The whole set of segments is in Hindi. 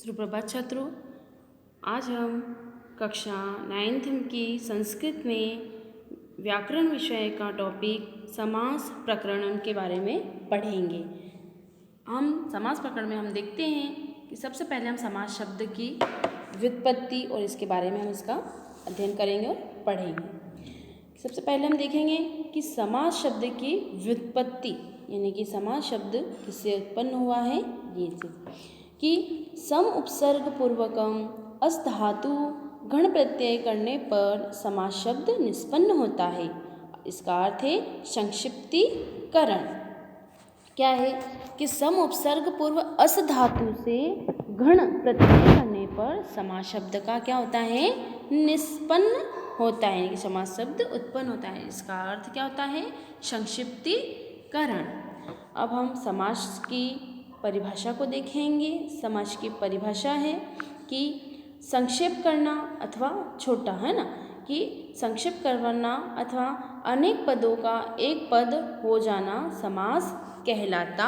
सुप्रभात छात्रों, आज हम कक्षा 9th की संस्कृत में व्याकरण विषय का टॉपिक समास प्रकरण के बारे में पढ़ेंगे। हम समास प्रकरण में हम देखते हैं कि सबसे पहले हम समास शब्द की व्युत्पत्ति और इसके बारे में हम इसका अध्ययन करेंगे और पढ़ेंगे। सबसे पहले हम देखेंगे कि समास शब्द की व्युत्पत्ति यानी कि समास शब्द किससे उत्पन्न हुआ है। ये चीज़ कि सम उपसर्ग पूर्वकम अस धातु गण प्रत्यय करने पर समास शब्द निष्पन्न होता है। इसका अर्थ है संक्षिप्तीकरण। क्या है कि सम उपसर्ग पूर्व अस धातु से गण प्रत्यय करने पर समास शब्द का क्या होता है, निष्पन्न होता है, कि समास शब्द उत्पन्न होता है। इसका अर्थ क्या होता है, संक्षिप्तीकरण। अब हम समास की परिभाषा को देखेंगे। समास की परिभाषा है कि संक्षेप करना अथवा छोटा, है ना, कि संक्षेप करना अथवा अनेक पदों का एक पद हो जाना समास कहलाता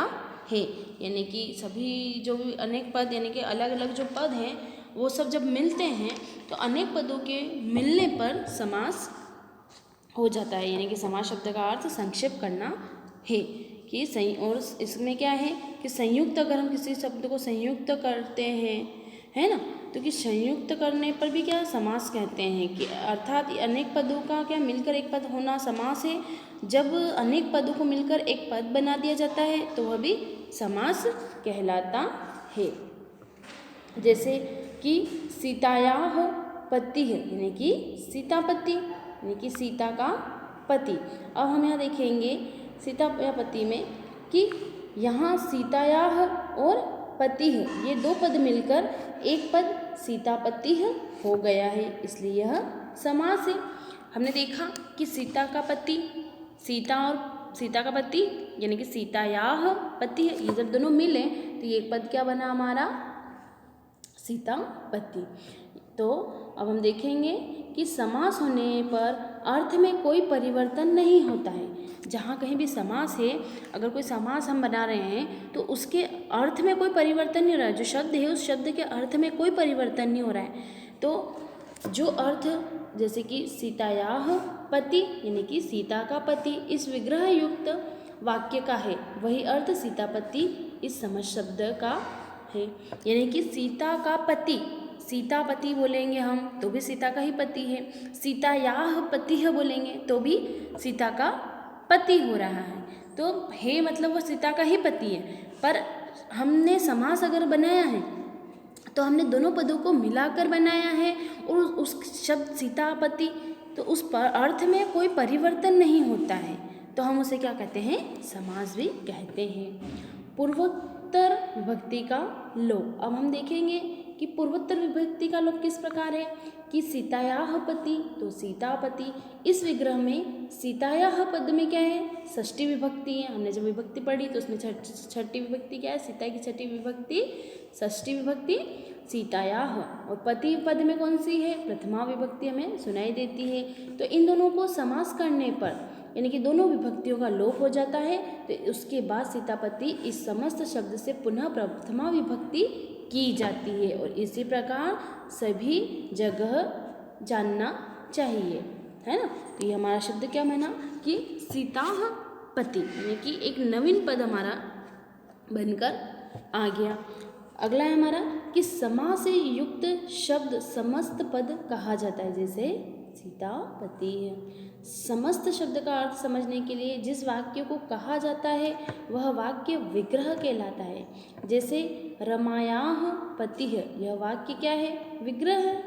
है। यानी कि सभी जो भी अनेक पद यानी कि अलग अलग जो पद हैं वो सब जब मिलते हैं तो अनेक पदों के मिलने पर समास हो जाता है। यानी कि समास शब्द का अर्थ संक्षेप करना है कि सही। और इसमें क्या है कि संयुक्त, अगर हम किसी शब्द को संयुक्त करते हैं, है ना, तो कि संयुक्त करने पर भी क्या समास कहते हैं, कि अर्थात अनेक पदों का क्या मिलकर एक पद होना समास है। जब अनेक पदों को मिलकर एक पद बना दिया जाता है तो वह भी समास कहलाता है। जैसे कि सीतायाः पतिः यानी कि सीतापति यानी कि सीता का पति। अब हम यहाँ देखेंगे सीता या पति में कि यहाँ सीतायाः और पतिः ये दो पद मिलकर एक पद सीतापतिः हो गया है, इसलिए यह समास है। हमने देखा कि सीता का पति, सीता और सीता का पति यानी कि सीतायाः पति है, ये जब दोनों मिले तो ये पद क्या बना हमारा, सीतापति। तो अब हम देखेंगे कि समास होने पर अर्थ में कोई परिवर्तन नहीं होता है। जहाँ कहीं भी समास है, अगर कोई समास हम बना रहे हैं तो उसके अर्थ में कोई परिवर्तन नहीं हो रहा है। जो शब्द है उस शब्द के अर्थ में कोई परिवर्तन नहीं हो रहा है। तो जो अर्थ, जैसे कि सीतायाः पति यानी कि सीता का पति, इस विग्रह युक्त वाक्य का है, वही अर्थ सीतापति इस समझ शब्द का है। यानी कि सीता का पति, सीतापति बोलेंगे हम तो भी सीता का ही पति है। सीतायाः पतिः बोलेंगे तो भी सीता का पति हो रहा है। तो है मतलब वो सीता का ही पति है। पर हमने समास अगर बनाया है तो हमने दोनों पदों को मिलाकर बनाया है और उस शब्द सीतापति, तो उस पर अर्थ में कोई परिवर्तन नहीं होता है, तो हम उसे क्या कहते हैं, समास भी कहते हैं। पूर्वोत्तर विभक्ति का लोप। अब हम देखेंगे कि पूर्वोत्तर विभक्ति का लोप किस प्रकार है कि सीतायाः पति तो सीतापति, इस विग्रह में सीतायाः पद में क्या है, षष्ठी विभक्ति है। हमने जब विभक्ति पढ़ी तो उसमें छठी विभक्ति क्या है, सीता की छठी विभक्ति षष्ठी विभक्ति सीतायाः, और पति पद में कौन सी है, प्रथमा विभक्ति हमें सुनाई देती है। तो इन दोनों को समास करने पर यानी कि दोनों विभक्तियों का लोप हो जाता है, तो उसके बाद सीतापति इस समस्त शब्द से पुनः प्रथमा विभक्ति की जाती है। और इसी प्रकार सभी जगह जानना चाहिए, है ना। तो ये हमारा शब्द क्या बना कि सीताः पति यानी कि एक नवीन पद हमारा बनकर आ गया। अगला है हमारा कि समास से युक्त शब्द समस्त पद कहा जाता है। जैसे सीतापति है, समस्त शब्द का अर्थ समझने के लिए जिस वाक्य को कहा जाता है वह वाक्य विग्रह कहलाता है। जैसे रमायाः पतिः, यह वाक्य क्या है, विग्रह है।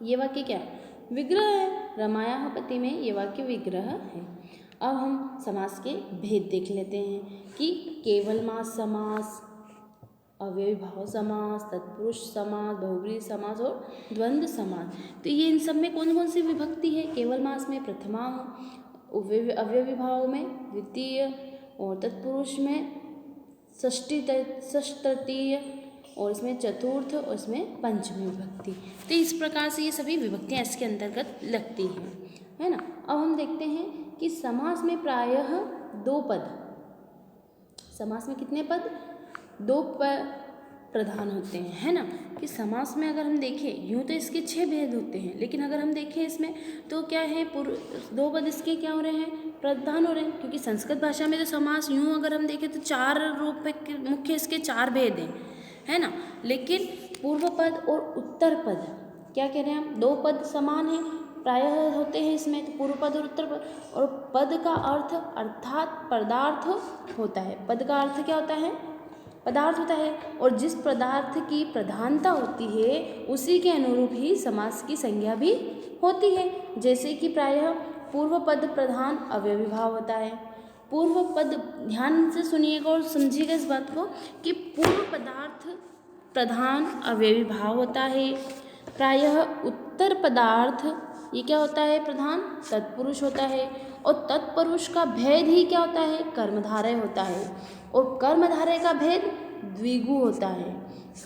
ये वाक्य क्या है, विग्रह है। रमायाः पति में ये वाक्य विग्रह है। अब हम समास के भेद देख लेते हैं कि केवलमास समास, अव्ययीभाव समास, तत्पुरुष समास, बहुब्रीहि समास और द्वंद्व समास। तो ये इन सब में कौन कौन सी विभक्ति है, केवलमास में प्रथमा, अव्ययीभाव में द्वितीय, और तत्पुरुष में षष्ठी तृतीय, और इसमें चतुर्थ, और इसमें पंचमी विभक्ति। तो इस प्रकार से ये सभी विभक्तियाँ इसके अंतर्गत लगती हैं, है ना। अब हम देखते हैं कि समास में प्रायः दो पद, समास में कितने पद, दो प्रधान होते हैं, है ना। कि समास में अगर हम देखें यूँ तो इसके 6 भेद होते हैं, लेकिन अगर हम देखें इसमें तो क्या है, दो पद इसके क्या हो रहे हैं, प्रधान हो रहे हैं। क्योंकि संस्कृत भाषा में तो समास यूँ अगर हम देखें तो 4 रूप के मुख्य इसके 4 भेद हैं, है ना। लेकिन पूर्व पद और उत्तर पद क्या कह रहे हैं हम, 2 पद समान हैं प्रायः होते हैं इसमें, तो पूर्व पद और उत्तर पद। और पद का अर्थ अर्थात पदार्थ होता है। पद का अर्थ क्या होता है, पदार्थ होता है। और जिस पदार्थ की प्रधानता होती है उसी के अनुरूप ही समास की संज्ञा भी होती है। जैसे कि प्रायः पूर्व पद प्रधान अवयवी भाव होता है। पूर्व पद, ध्यान से सुनिएगा और समझिएगा इस बात को कि पूर्व पदार्थ प्रधान अवयवी भाव होता है। प्रायः उत्तर पदार्थ ये क्या होता है, प्रधान तत्पुरुष होता है। और तत्पुरुष का भेद ही क्या होता है, कर्मधारय होता है। और कर्मधारय का भेद द्विगु होता है।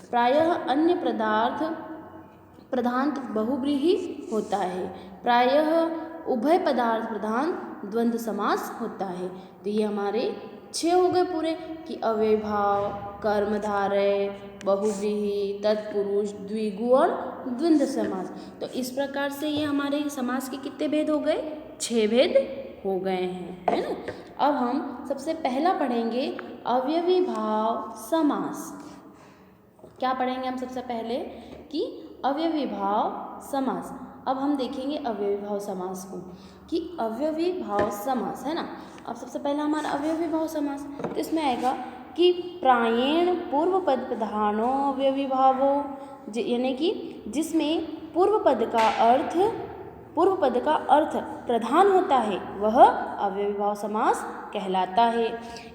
प्रायः अन्य पदार्थ प्रधान बहुव्रीहि होता है। प्रायः उभय पदार्थ प्रधान द्वंद्व समास होता है। तो ये हमारे 6 हो गए पूरे कि अव्यय भाव, कर्मधारय, बहुव्रीहि, तत्पुरुष, द्विगु और द्वंद्व समास। तो इस प्रकार से ये हमारे समास के कितने भेद हो गए, 6 भेद हो गए हैं, है ना। अब हम सबसे पहला पढ़ेंगे अवयवी भाव समास। क्या पढ़ेंगे हम सबसे पहले कि अवयवी भाव समास। अब हम देखेंगे अवयवी भाव समास को कि अवयवी भाव समास, है ना। अब सबसे पहला हमारा अवयवी भाव समास, तो इसमें आएगा कि प्रायेण पूर्व पद प्रधानो अवयवी भावो, यानी कि जिसमें पूर्व पद का अर्थ प्रधान होता है वह अवयवी भाव समास कहलाता है।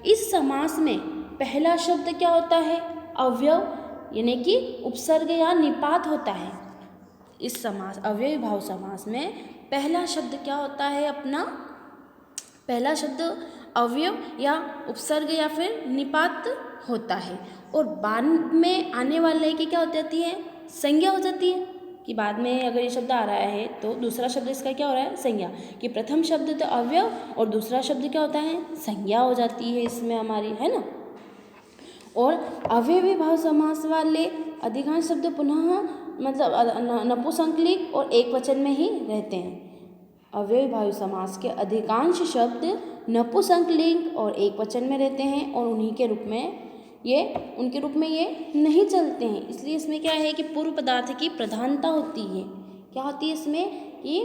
इस समास में पहला शब्द क्या होता है, अवयव, यानी कि उपसर्ग या निपात होता है। इस समास अवयवी भाव समास में पहला शब्द क्या होता है, अपना पहला शब्द अवयव या उपसर्ग या फिर निपात होता है। और बाद में आने वाले की क्या हो जाती है, संज्ञा हो जाती है। कि बाद में अगर ये शब्द आ रहा है तो दूसरा शब्द इसका क्या हो रहा है, संज्ञा। कि प्रथम शब्द तो अवयव और दूसरा शब्द क्या होता है, संज्ञा हो जाती है इसमें हमारी, है ना। और अवयवी भाव समास वाले अधिकांश शब्द पुनः मतलब नपुंसकलिंग और एक वचन में ही रहते हैं। अवयवी भाव समास के अधिकांश शब्द नपुंसकलिंग और एक वचन में रहते हैं और उनके रूप में ये नहीं चलते हैं। इसलिए इसमें क्या है कि पूर्व पदार्थ की प्रधानता होती है। क्या होती है इसमें कि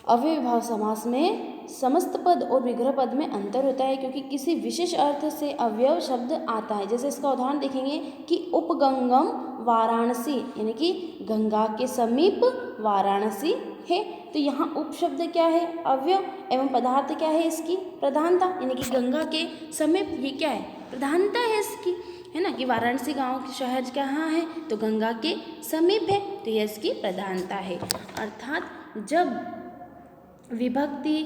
अवयवी भाव समास में समस्त पद और विग्रह पद में अंतर होता है, क्योंकि किसी विशेष अर्थ से अवयव शब्द आता है। जैसे इसका उदाहरण देखेंगे कि उपगंगम वाराणसी, यानी कि गंगा के समीप वाराणसी है। तो यहाँ उप शब्द क्या है, अवयव, एवं पदार्थ क्या है, इसकी प्रधानता, यानी कि गंगा के समीप, ये क्या है, प्रधानता है इसकी, है ना। कि वाराणसी गांव शहर कहाँ है, तो गंगा के समीप है, तो यह इसकी प्रधानता है। अर्थात जब विभक्ति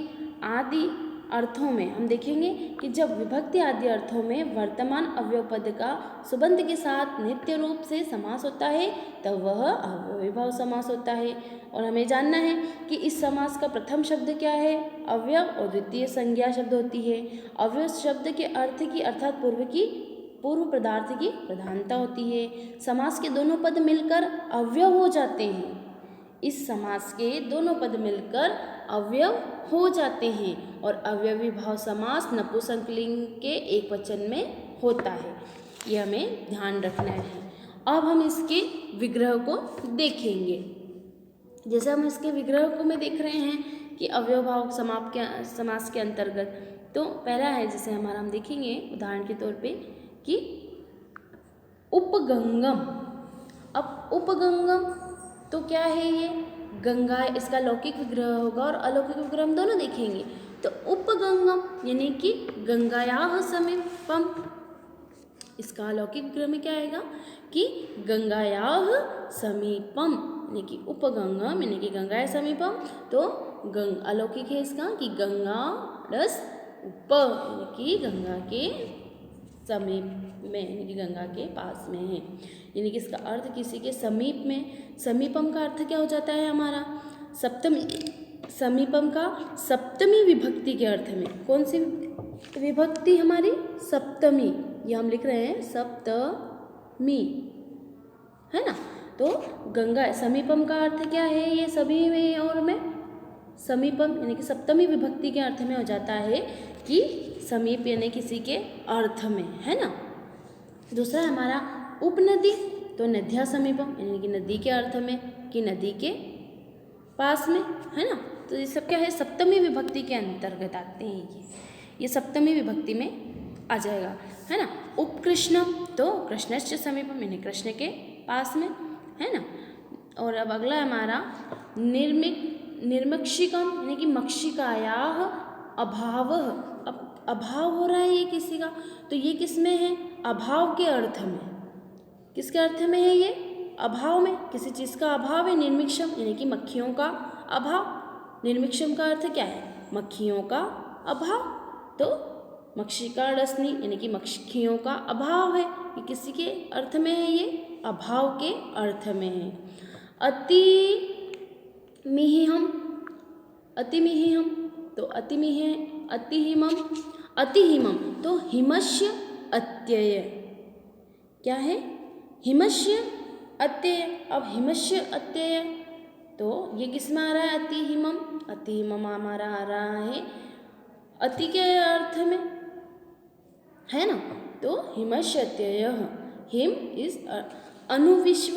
आदि अर्थों में हम देखेंगे कि जब विभक्ति आदि अर्थों में वर्तमान अवयव पद का सुबंध के साथ नित्य रूप से समास होता है तब वह अवयवी भाव समास होता है। और हमें जानना है कि इस समास का प्रथम शब्द क्या है, अवयव, और द्वितीय संज्ञा शब्द होती है। अवयव शब्द के अर्थ की अर्थात पूर्व पदार्थ की प्रधानता होती है। समास के दोनों पद मिलकर अवयव हो जाते हैं। इस समास के दोनों पद मिलकर अवयव हो जाते हैं और अवयवी भाव समास नपुंसकलिंग के एक वचन में होता है। ये हमें ध्यान रखना है। अब हम इसके विग्रह को देखेंगे। जैसे हम इसके विग्रह को में देख रहे हैं कि अवयव भाव समास के अंतर्गत, तो पहला है जैसे हमारा हम देखेंगे उदाहरण के तौर पे कि उपगंगम। अब उपगंगम तो क्या है, ये गंगा, इसका लौकिक विग्रह होगा और अलौकिक विग्रह हम दोनों देखेंगे। तो उपगंगम यानी कि गंगायाः समीपम, इसका अलौकिक विग्रह में क्या आएगा कि गंगायाः समीपम, यानी कि उपगंगम यानी कि गंगायाः समीपम। तो अलौकिक है इसका कि गंगा प्लस उप, यानी कि गंगा के समीप में, यानी कि गंगा के पास में है। यानी कि इसका अर्थ किसी के समीप में। समीपम का अर्थ क्या हो जाता है हमारा, सप्तमी। समीपम का सप्तमी विभक्ति के अर्थ में, कौन सी विभक्ति हमारी, सप्तमी। ये हम लिख रहे हैं सप्तमी, मी, है ना। तो गंगा समीपम का अर्थ क्या है, ये सभी में और में समीपम यानी कि सप्तमी विभक्ति के अर्थ में हो जाता है कि समीप यानी किसी के अर्थ में, है ना। दूसरा हमारा उपनदी, तो नद्या समीपम यानी कि नदी के अर्थ में कि नदी के पास में, है ना। तो ये सब क्या है, सप्तमी विभक्ति के अंतर्गत आते हैं ये सप्तमी विभक्ति में आ जाएगा, है ना। उपकृष्णम, तो कृष्णस्य समीपम यानी कृष्ण के पास में, है ना। और अब अगला हमारा निर्मक्षिकम यानी कि मक्षिकायाः अभावः, अब अभाव हो रहा है ये किसी का, तो ये किस में है, अभाव के अर्थ में। किसके अर्थ में है ये, अभाव में, किसी चीज़ का अभाव है। निर्मिक्षम यानी कि मक्खियों का अभाव। निर्मिक्षम का अर्थ क्या है, मक्खियों का अभाव। तो मक्षिका डसनी यानी कि मक्खियों का अभाव है, ये किसी के अर्थ में है, ये अभाव के अर्थ में है। अतिमिहिम, अतिमिहिम, तो अतिहिमम, अतिहिमम, तो हिमस्य अत्यय, क्या है, हिमस्य अत्यय। अब हिमस्य अत्यय तो ये किस में आ रहा है, अतिहिमम, अतिहिमम हमारा आ रहा है अति के अर्थ में, है ना। तो हिमस्य अत्यय, हिम इज अनुविश्व,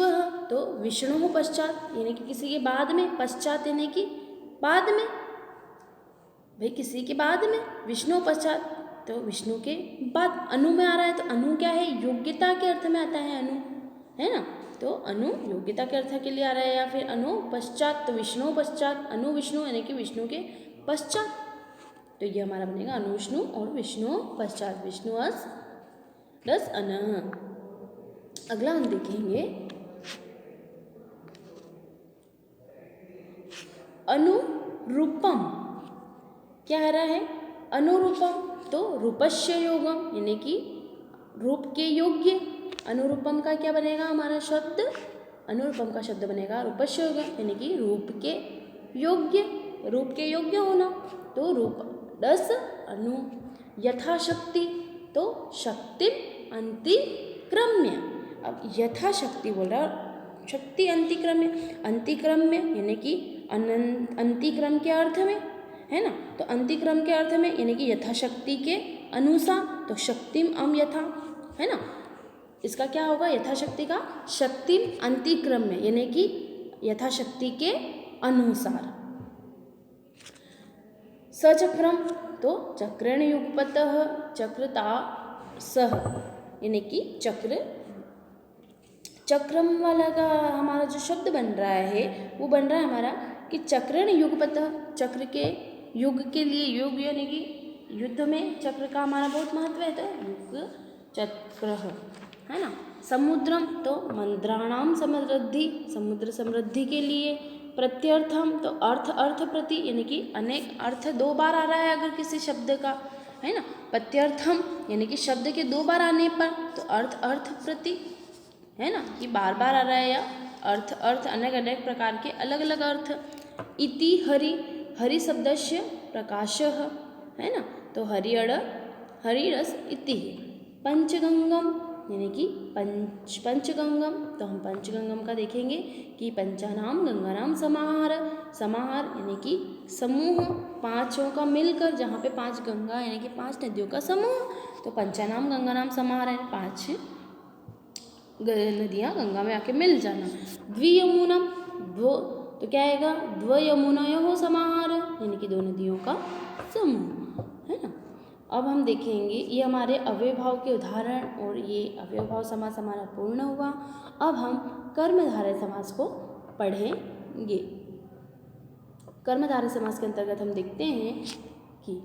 तो विष्णु पश्चात यानी कि किसी के बाद में, पश्चात यानी कि बाद में, भाई किसी के बाद में, विष्णु पश्चात, तो विष्णु के बाद अनु में आ रहा है। तो अनु क्या है, योग्यता के अर्थ में आता है अनु, है ना। तो अनु योग्यता के अर्थ के लिए आ रहा है, या फिर अनु पश्चात, तो विष्णु पश्चात, अनु विष्णु यानी कि विष्णु के पश्चात। तो ये हमारा बनेगा अनु विष्णु और विष्णु पश्चात, विष्णु अस प्लस अन। अगला हम देखेंगे अनुरूपम, क्या आ रहा है, अनुरूपम, तो रूपस्य योगम यानी कि रूप के योग्य। अनुरूपम का क्या बनेगा हमारा शब्द, अनुरूपम का शब्द बनेगा रूपस्य योगम यानी कि रूप के योग्य, रूप के योग्य होना। तो रूप दस अनु, यथाशक्ति, तो शक्ति अंतिक्रम्य। अब यथाशक्ति बोल रहा है, शक्ति अंतिक्रम्य, अंतिक्रम्य यानी कि अंतिक्रम के अर्थ में, है ना। तो अंतिक्रम के अर्थ में यानी कि यथाशक्ति के अनुसार, तो शक्तिम अम यथा, है ना। इसका क्या होगा, यथाशक्ति का शक्तिम अंतिक्रम में यानी कि यथाशक्ति के अनुसार। सचक्रम, तो चक्रेण युगपतः चक्रता सह यानी कि चक्रम वाला का हमारा जो शब्द बन रहा है वो बन रहा है हमारा कि चक्रेण युगपतः, चक्र के युग के लिए, युग यानी कि युद्ध में चक्र का हमारा बहुत महत्व है, तो युग चक्र, है ना। समुद्रम, तो मंद्राणाम समृद्धि, समुद्र समृद्धि के लिए। प्रत्यर्थम, तो अर्थ प्रति यानी कि अनेक अर्थ दो बार आ रहा है अगर किसी शब्द का, है ना। प्रत्यर्थम यानी कि शब्द के दो बार आने पर, तो अर्थ प्रति, है ना, कि बार बार आ रहा है, या अर्थ अनेक अनेक प्रकार के अलग अलग अर्थ। इति हरि, हरि शब्दस्य प्रकाशः, है ना। तो हरिरस इति। पंचगंगम यानी कि पंचगंगम, तो हम पंचगंगम का देखेंगे कि पंचानाम गंगानाम समाहार, समाहार यानी कि समूह, पांचों का मिलकर, जहाँ पे पांच गंगा यानी कि पांच नदियों का समूह, तो पंचानाम गंगानाम समाहार है, पांच नदियाँ गंगा में आके मिल जाना। द्वियमुनम, तो क्या आएगा, द्वयमुनयोः समाहार यानी कि दो नदियों का समूह, है ना। अब हम देखेंगे ये हमारे अव्ययभाव के उदाहरण, और ये अव्ययभाव समास हमारा पूर्ण हुआ। अब हम कर्मधारय समास को पढ़ेंगे। कर्मधारय समास के अंतर्गत हम देखते हैं कि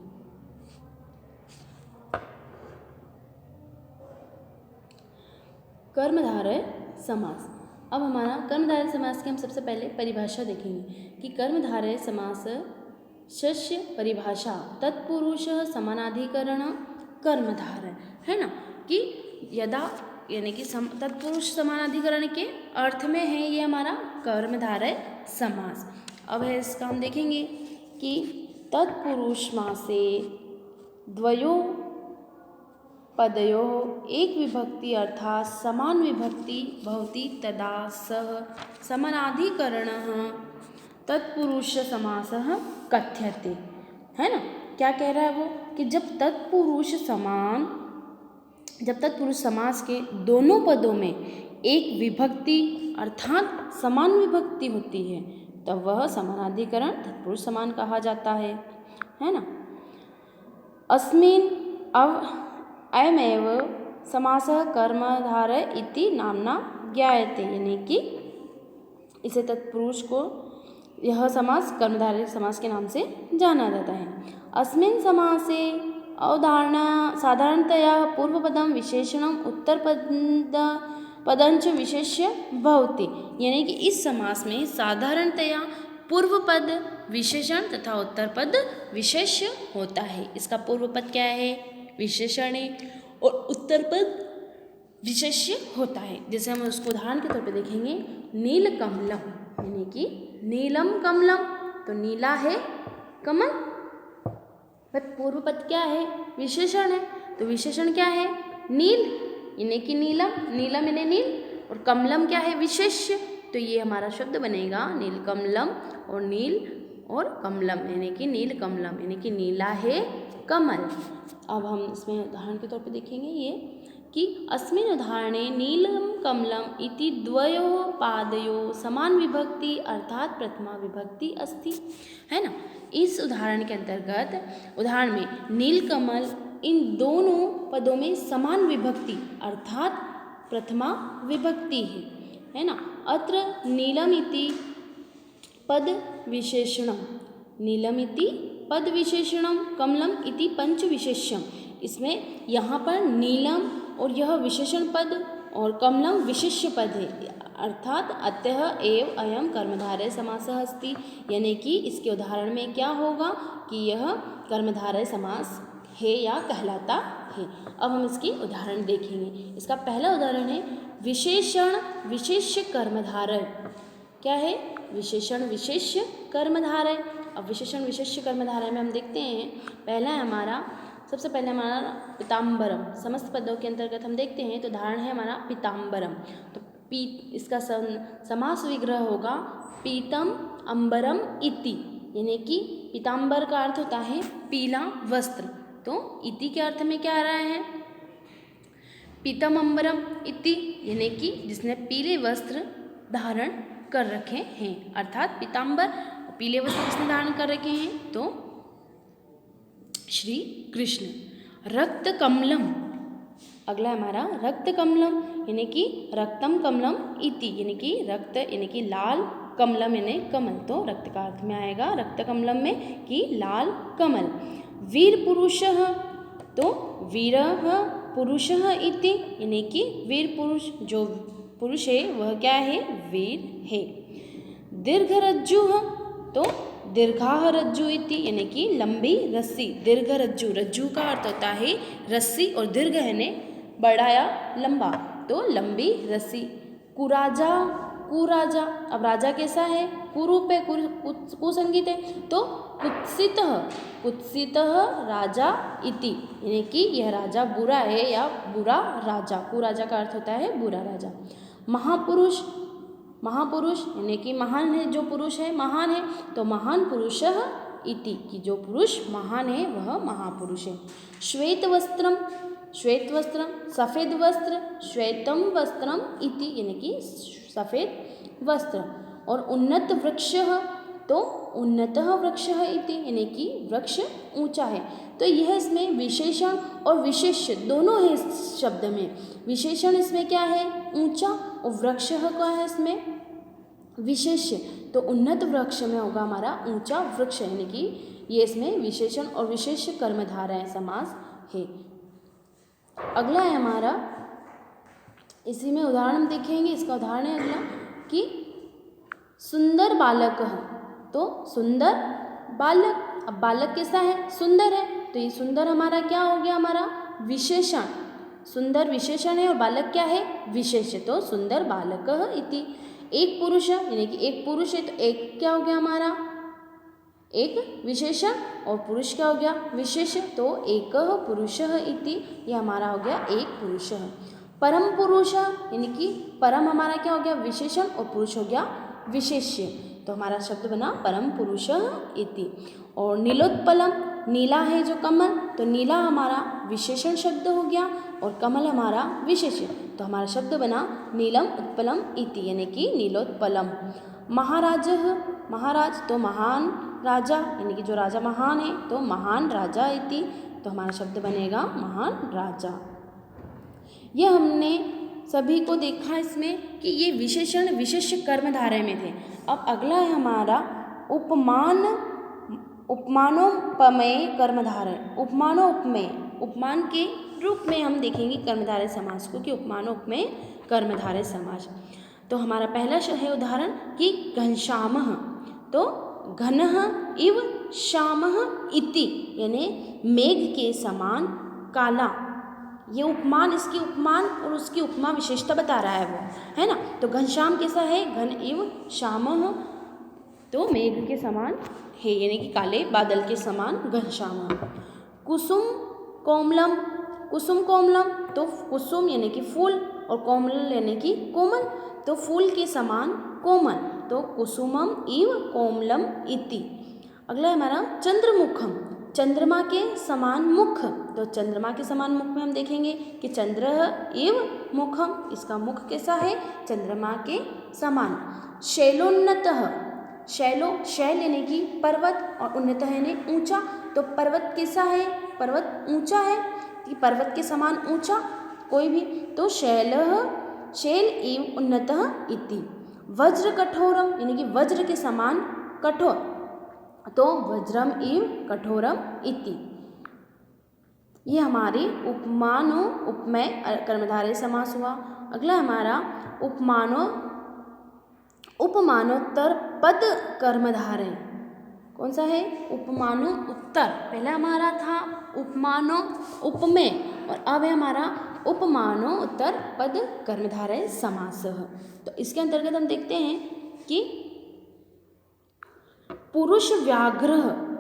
कर्मधारय समास। अब हमारा कर्मधारय समास की हम सबसे पहले परिभाषा देखेंगे कि कर्मधारय समास शस्य परिभाषा तत्पुरुष समानाधिकरण कर्मधारय, है ना, कि यदा यानी कि तत्पुरुष समानाधिकरण के अर्थ में है ये हमारा कर्मधारय समास। अब है इसका हम देखेंगे कि तत्पुरुष मासे द्वयो पदयोः एक विभक्ति अर्थात समान विभक्ति भवति तदा सः समानाधिकरणः तत्पुरुष समासः कथ्यते। है ना, क्या कह रहा है वो कि जब तत्पुरुष समास के दोनों पदों में एक विभक्ति अर्थात समान विभक्ति होती है तब वह समानाधिकरण तत्पुरुष समान कहा जाता है ना। अस्मिन् अयमेव समासः कर्मधारय इति नामना ज्ञायते, यानी कि इसे तत्पुरुष को यह समास कर्मधारय समास के नाम से जाना जाता है। अस्मिन् समासे अवधारणा साधारणतया पूर्वपदं विशेषणम उत्तरपदंच विशेष्य भवति, यानी कि इस समास में साधारणतया पूर्व पद विशेषण तथा उत्तर पद विशेष्य होता है। इसका पूर्व पद क्या है, विशेषण है, और उत्तर पद विशेष्य होता है। जैसे हम उसको उदाहरण के तौर पे देखेंगे, नील कमलम, यानी कि नीलम कमलम, तो नीला है कमल, बट पूर्व पद क्या है, विशेषण है, तो विशेषण क्या है, नील, यानी कि नीलम, नीलम यानी नील, और कमलम क्या है, विशेष्य, तो ये हमारा शब्द बनेगा नील कमलम, और नील और कमलम यानी कि नील कमलम, यानी कि नीला है कमल। अब हम इसमें उदाहरण के तौर पे देखेंगे ये कि अस्मिन् उदाहरणे नीलम कमलम इति द्वयोः पादयोः समान विभक्ति अर्थात प्रथमा विभक्ति अस्ति, है ना। इस उदाहरण के अंतर्गत उदाहरण में नील कमल इन दोनों पदों में समान विभक्ति अर्थात प्रथमा विभक्ति है ना। अत्र नीलम इति पद विशेषणम, नीलम इति पद विशेषणम, कमलम इति पंच विशेष्यम, इसमें यहाँ पर नीलम और यह विशेषण पद और कमलम विशेष्य पद है, अर्थात अतः एव अयम कर्मधारय समासः अस्ति, यानी कि इसके उदाहरण में क्या होगा कि यह कर्मधारय समास है या कहलाता है। अब हम इसकी उदाहरण देखेंगे। इसका पहला उदाहरण है विशेषण विशेष्य कर्मधारय। क्या है, विशेषण विशेष्य कर्मधारय। अब विशेषण विशेष्य कर्मधारय में हम देखते हैं, पहला है हमारा, सबसे पहले हमारा पीताम्बरम, समस्त पदों के अंतर्गत हम देखते हैं तो उदाहरण है हमारा पीताम्बरम, तो इसका समास विग्रह होगा पीतम अंबरम इति, यानी कि पीताम्बर का अर्थ होता है पीला वस्त्र, तो इति के अर्थ में क्या आ रहा है, पीतम अंबरम इति, यानी कि जिसने पीले वस्त्र धारण कर रखे हैं, अर्थात पीताम्बर पीले वस्त्र जिसने धारण कर रखे हैं तो श्री कृष्ण। रक्त कमलम, अगला हमारा रक्त कमलम, यानी कि रक्तम कमलम इति, यानी कि रक्त यानी कि लाल, कमलम यानी कमल, तो रक्त का अर्थ में आएगा रक्त कमलम में कि लाल कमल। वीर पुरुषः, तो वीरः पुरुषः इति, यानी कि वीर पुरुष, जो पुरुष है वह क्या है, वीर है। दीर्घरज्जुः, तो दीर्घाह रज्जु इति, यानी कि लंबी रस्सी, दीर्घ रज्जु, रज्जु का अर्थ होता है रस्सी और दीर्घ है बड़ा या लंबा, तो लंबी रस्सी। कुराजा, कुराजा, अब राजा कैसा है, कुरूप है, कुसंगीत है, तो कुत्सितः, कुत्सितः राजा इति, यानी कि यह राजा बुरा है या बुरा राजा, कुराजा का अर्थ होता है बुरा राजा। महापुरुष, महापुरुष यानी कि महान है, जो पुरुष है महान है, तो महान पुरुषः इति, कि जो पुरुष महान है वह महापुरुष है। श्वेत वस्त्रम, श्वेत वस्त्रम, सफ़ेद वस्त्र, श्वेतम वस्त्रम इति, यानी कि सफ़ेद वस्त्र। और उन्नत वृक्षः, तो उन्नतः वृक्षः इति, यानी कि वृक्ष ऊंचा है, तो यह इसमें विशेषण और विशेष्य दोनों है इस शब्द में। विशेषण इसमें क्या है, ऊंचा, और वृक्ष का है इसमें विशेष्य, तो उन्नत वृक्ष में होगा हमारा ऊंचा वृक्ष, यानी कि ये इसमें विशेषण और विशेष्य कर्मधारय समास है। अगला है हमारा, इसी में उदाहरण हम देखेंगे, इसका उदाहरण है अगला कि सुंदर बालक, तो सुंदर बालक, अब बालक कैसा है, सुंदर है, तो ये सुंदर हमारा क्या हो गया, हमारा विशेषण, सुंदर विशेषण है और बालक क्या है, विशेष्य, तो सुंदर बालकः इति। एक पुरुष यानी कि एक पुरुष है, तो एक क्या हो गया हमारा, एक विशेषण और पुरुष क्या हो गया विशेष, तो एकः पुरुषः इति, ये हमारा हो गया एक पुरुषः। परम पुरुष यानी कि परम हमारा क्या हो गया विशेषण और पुरुष हो गया विशेष्य, तो हमारा शब्द बना परम पुरुषः इति। और नीलोत्पलम, नीला है जो कमल, तो नीला हमारा विशेषण शब्द हो गया और कमल हमारा विशेष्य, तो हमारा शब्द बना नीलम उत्पलम इति, यानी कि नीलोत्पलम। महाराजः, महाराज तो महान राजा, यानी कि जो राजा महान है, तो महान राजा इति, तो हमारा शब्द बनेगा महान राजा। यह हमने सभी को देखा इसमें कि ये विशेषण विशेष्य कर्मधारय में थे। अब अगला है हमारा उपमान, उपमानोपमेय कर्मधारय। उपमानोपमेय, उपमान के रूप में हम देखेंगे कर्मधारय समास को कि उपमानोपमेय कर्मधारय समास। तो हमारा पहला है उदाहरण कि घनश्यामः, तो घनः इव श्यामः इति, यानी मेघ के समान काला, ये उपमान, इसकी उपमान और उसकी उपमा विशेषता बता रहा है वो, है ना। तो घनश्याम कैसा है, घन इव श्यामः, तो मेघ के समान है, यानी कि काले बादल के समान घनश्याम। कुसुम कोमलम, कुसुम कोमलम, तो कुसुम यानी कि फूल और कोमल यानी कि कोमल, तो फूल के समान कोमल, तो कुसुमम इव कोमलम इति। अगला है हमारा चंद्रमुखम, चंद्रमा के समान मुख, तो चंद्रमा के समान मुख में हम देखेंगे कि चंद्र इव मुखम, इसका मुख कैसा है चंद्रमा के समान। शैलोन्नतः, शैलो, शैल यानी कि पर्वत और उन्नत है यानी ऊंचा, तो पर्वत कैसा है, पर्वत ऊंचा है कि पर्वत के समान ऊंचा कोई भी, तो शैलः शैल इव उन्नतः इति। वज्र कठोरम यानी कि वज्र के समान कठोर, तो वज्रम इव कठोरम इति। ये हमारी उपमानो उपमेय कर्मधारय समास हुआ। अगला हमारा उपमानो उपमानोत्तर पद कर्मधारय, कौन सा है उपमानो उत्तर, पहला हमारा था उपमानो उपमेय और अब है हमारा उपमानो उत्तर पद कर्मधारय समास। तो इसके अंतर्गत हम देखते हैं कि पुरुष व्याघ्र,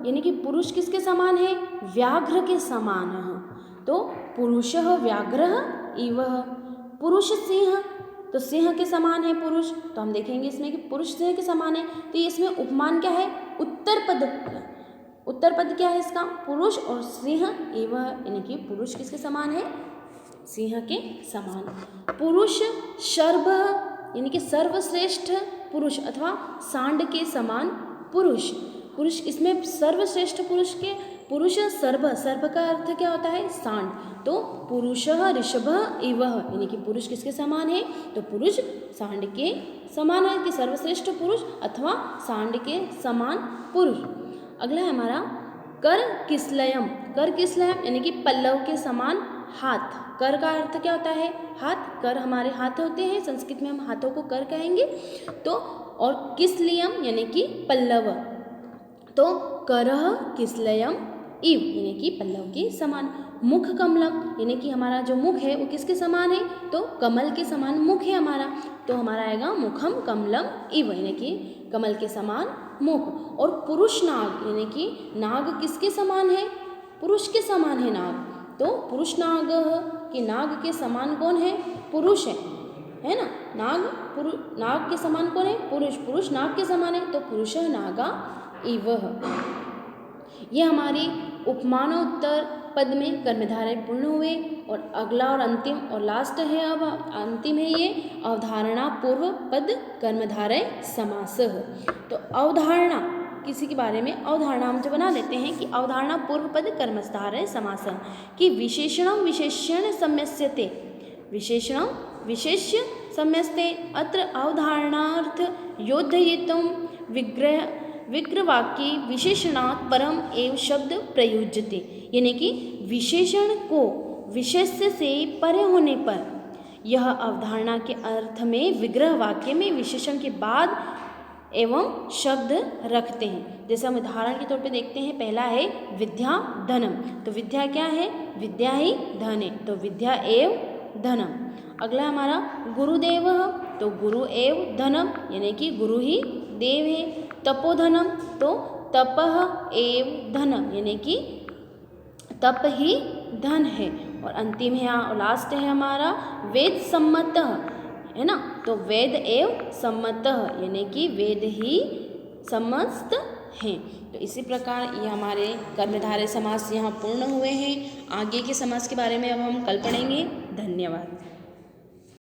यानी कि पुरुष किसके समान है व्याघ्र के समान, तो पुरुषः व्याघ्रः इव। पुरुष सिंह, तो सिंह के समान है पुरुष, तो हम देखेंगे इसमें कि पुरुष सिंह के समान है, तो ये इसमें उपमान क्या है उत्तर पद, उत्तर पद क्या है इसका पुरुष और सिंह एव, यानी कि पुरुष किसके समान है सिंह के समान। पुरुष शर्भ, यानी कि सर्वश्रेष्ठ पुरुष अथवा सांड के समान पुरुष, पुरुष इसमें सर्वश्रेष्ठ पुरुष के पुरुष सर्भ, सर्भ का अर्थ क्या होता है सांड, तो पुरुषः ऋषभः इव, यानी कि पुरुष किसके समान है तो पुरुष सांड के समान है कि सर्वश्रेष्ठ पुरुष अथवा सांड के समान पुरुष। अगला है हमारा कर किसलयम, कर किसलयम यानी कि पल्लव के समान हाथ, कर का अर्थ क्या होता है हाथ, कर हमारे हाथ होते हैं, संस्कृत में हम हाथों को कर कहेंगे, तो और किसलियम यानी कि पल्लव, तो करह किसलयम इव यानी कि पल्लव के समान। मुख कमलम यानी कि हमारा जो मुख है वो किसके समान है तो कमल के समान मुख है हमारा, तो हमारा आएगा मुखम कमलम इव यानी कि कमल के समान मुख। और पुरुष नाग यानी कि नाग किसके समान है पुरुष के समान है नाग, तो पुरुष नाग कि नाग के समान कौन है पुरुष है ना, नाग के समान कौन है पुरुष, पुरुष नाग के समान है तो पुरुष नागा इव। ये हमारी उपमानोत्तर पद में कर्मधारय पूर्ण हुए। और अगला और अंतिम और लास्ट है, अब अंतिम है ये अवधारणा पूर्व पद कर्मधारय समास। तो अवधारणा किसी के बारे में अवधारणा हम जो बना लेते हैं कि अवधारणा पूर्व पद कर्मधारय समास कि विशेषणं विशेष्येण सम्यस्यते, विशेषणं विशेष्य सम्यस्ते अत्र अवधारणार्थ योद्धयितुं विग्रहवाक्ये विशेषणात् परम एव शब्द प्रयुज्यते, यानी कि विशेषण को विशेष्य से परे होने पर यह अवधारणा के अर्थ में विग्रह वाक्य में विशेषण के बाद एवं शब्द रखते हैं। जैसे हम उदाहरण के तौर पे देखते हैं, पहला है विद्या धनम, तो विद्या क्या है विद्या ही धन है, तो विद्या एव धनम। अगला हमारा गुरुदेव, तो गुरु एव धनम यानी कि गुरु ही देव है। तपोधनम, तो तपः एव धन, यानी कि तप ही धन है। और अंतिम है यहाँ लास्ट है हमारा वेद सम्मतः, है ना। तो वेद एव सम्मतः यानी कि वेद ही समस्त हैं। तो इसी प्रकार ये हमारे कर्मधारय समास यहाँ पूर्ण हुए हैं। आगे के समास के बारे में अब हम कल पढ़ेंगे। धन्यवाद।